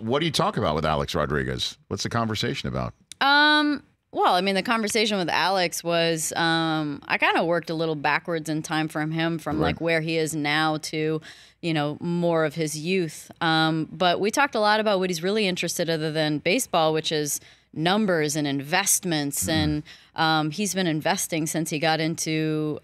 what do you talk about with Alex Rodriguez? What's the conversation about? Well, I mean, the conversation with Alex was, I kind of worked a little backwards in time from him, from Right. like where he is now to, you know, more of his youth. But we talked a lot about what he's really interested other than baseball, which is numbers and investments. And he's been investing since he got into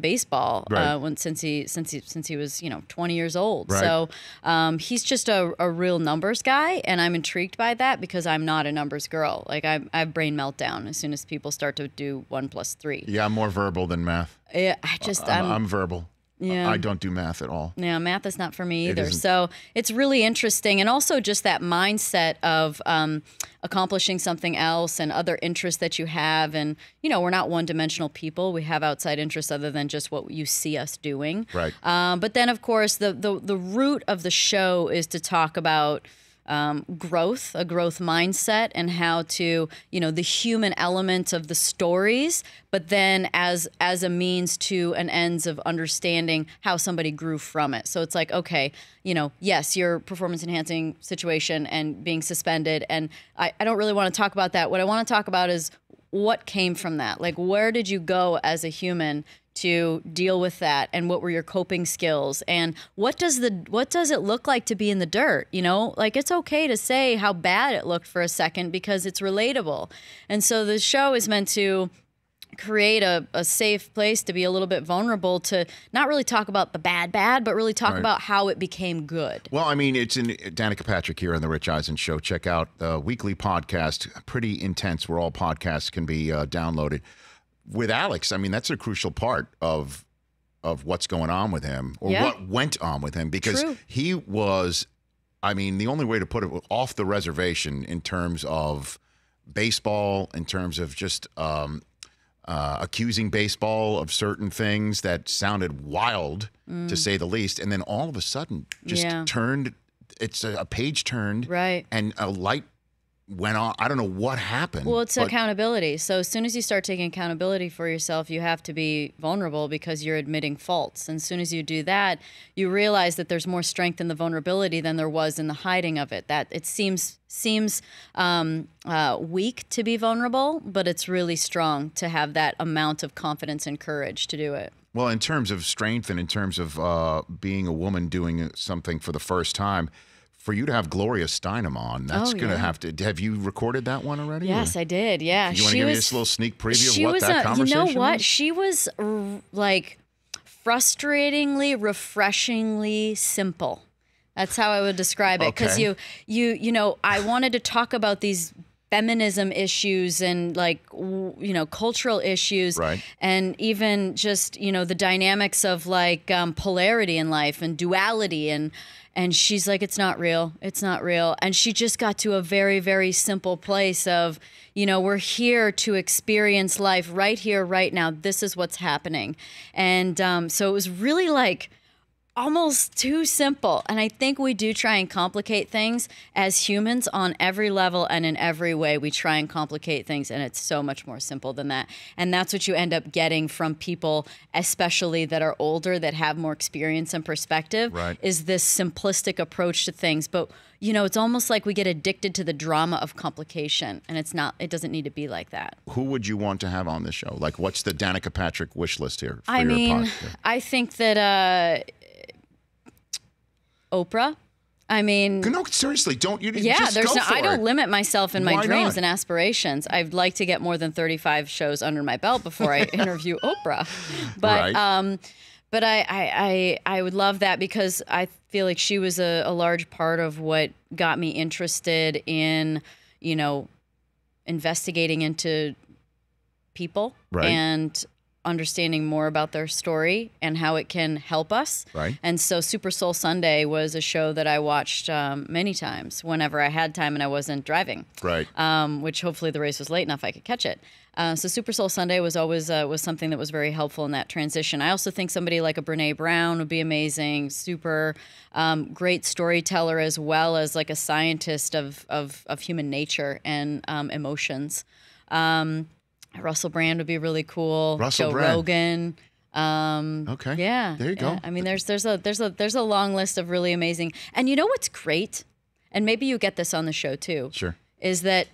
baseball, Right. since he was, you know, 20 years old. Right. So he's just a real numbers guy, and I'm intrigued by that because I'm not a numbers girl. Like I have brain meltdown as soon as people start to do 1 + 3. Yeah, I'm more verbal than math. Yeah, I'm verbal. Yeah. I don't do math at all. Yeah, math is not for me It either. isn't. So it's really interesting. And also just that mindset of accomplishing something else and other interests that you have. And, you know, we're not one-dimensional people. We have outside interests other than just what you see us doing. Right. But then, of course, the root of the show is to talk about growth, a growth mindset, and how to, you know, the human element of the stories, but then as a means to an ends of understanding how somebody grew from it. So it's like, okay, you know, yes, your performance enhancing situation and being suspended, and I don't really want to talk about that. What I want to talk about is what came from that. Like, where did you go as a human to deal with that, and what were your coping skills, and what does it look like to be in the dirt? You know, like, it's okay to say how bad it looked for a second because it's relatable. And so the show is meant to create a safe place to be a little bit vulnerable, to not really talk about the bad, but really talk Right. about how it became good. Well, I mean, it's in Danica Patrick here on the Rich Eisen Show. Check out the weekly podcast, pretty intense, where all podcasts can be downloaded. With Alex, I mean, that's a crucial part of what's going on with him, or Yeah. what went on with him, because True. he was, I mean, the only way to put it, off the reservation in terms of baseball, in terms of just accusing baseball of certain things that sounded wild, to say the least. And then all of a sudden just Yeah. turned, it's a page turned, Right. and a light went on. I don't know what happened. Well, it's but- accountability. So as soon as you start taking accountability for yourself, you have to be vulnerable because you're admitting faults. And as soon as you do that, you realize that there's more strength in the vulnerability than there was in the hiding of it. That it seems weak to be vulnerable, but it's really strong to have that amount of confidence and courage to do it. Well, in terms of strength and in terms of being a woman doing something for the first time, for you to have Gloria Steinem on, that's going to have you recorded that one already? Yes, or? I did. Yeah. You want to give me just a little sneak preview She of what was that conversation You know what? was? She was like frustratingly, refreshingly simple. That's how I would describe it. Because Okay. you know, I wanted to talk about these feminism issues and like, you know, cultural issues, Right. and even just, you know, the dynamics of like polarity in life and duality, and she's like, it's not real. It's not real. And she just got to a very, very simple place of, you know, we're here to experience life right here, right now. This is what's happening. And so it was really like almost too simple. And I think we do try and complicate things as humans on every level and in every way. We try and complicate things, and it's so much more simple than that. And that's what you end up getting from people, especially that are older, that have more experience and perspective, Right. is this simplistic approach to things. But, you know, it's almost like we get addicted to the drama of complication, and it doesn't need to be like that. Who would you want to have on this show? Like, what's the Danica Patrick wish list here for I your mean, podcast? I think that Oprah. I mean, No, seriously, don't you? yeah, just there's go no. for I don't it. limit myself in my Why dreams not? and aspirations. I'd like to get more than 35 shows under my belt before I interview Oprah. But Right. but I would love that because I feel like she was a large part of what got me interested in, you know, investigating into people Right. and understanding more about their story and how it can help us. Right. And so Super Soul Sunday was a show that I watched many times whenever I had time and I wasn't driving. Right. Which hopefully the race was late enough I could catch it. So Super Soul Sunday was always was something that was very helpful in that transition. I also think somebody like a Brene Brown would be amazing. Super great storyteller as well as like a scientist of human nature and emotions. Russell Brand would be really cool. Russell Joe Brand. Rogan. Okay. Yeah. There you go. I mean, there's a long list of really amazing. And you know what's great? and maybe you get this on the show too, Sure. is that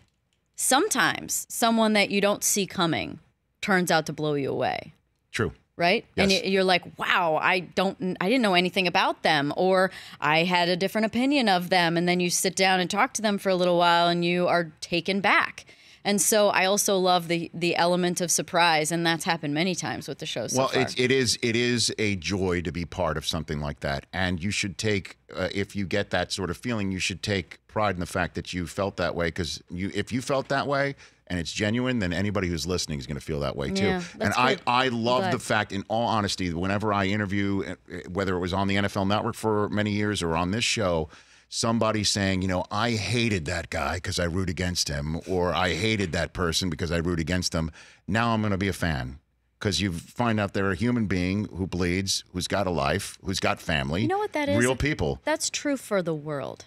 sometimes someone that you don't see coming turns out to blow you away. True. Right? Yes. And you're like, wow, I didn't know anything about them, or I had a different opinion of them. And then you sit down and talk to them for a little while and you are taken back. And so I also love the element of surprise, and that's happened many times with the show so far. It is a joy to be part of something like that, and you should take if you get that sort of feeling, you should take pride in the fact that you felt that way, because if you felt that way and it's genuine, then anybody who's listening is going to feel that way too. Yeah, and that's I love good. the fact, in all honesty, whenever I interview, whether it was on the NFL Network for many years or on this show, somebody saying, I hated that guy because I root against him, or I hated that person because I root against them. Now I'm going to be a fan, because you find out they're a human being who bleeds, who's got a life, who's got family. You know what that is? Real people. That's true for the world.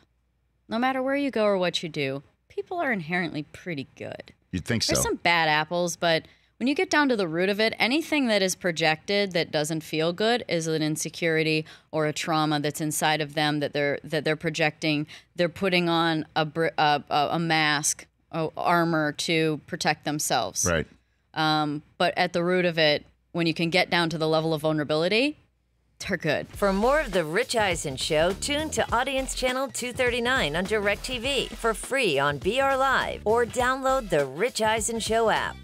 No matter where you go or what you do, people are inherently pretty good. You'd think so. There's some bad apples, but when you get down to the root of it, anything that is projected that doesn't feel good is an insecurity or a trauma that's inside of them that they're projecting. They're putting on a mask, armor to protect themselves. Right. But at the root of it, when you can get down to the level of vulnerability, they're good. For more of The Rich Eisen Show, tune to Audience Channel 239 on DirecTV for free on BR Live, or download the Rich Eisen Show app.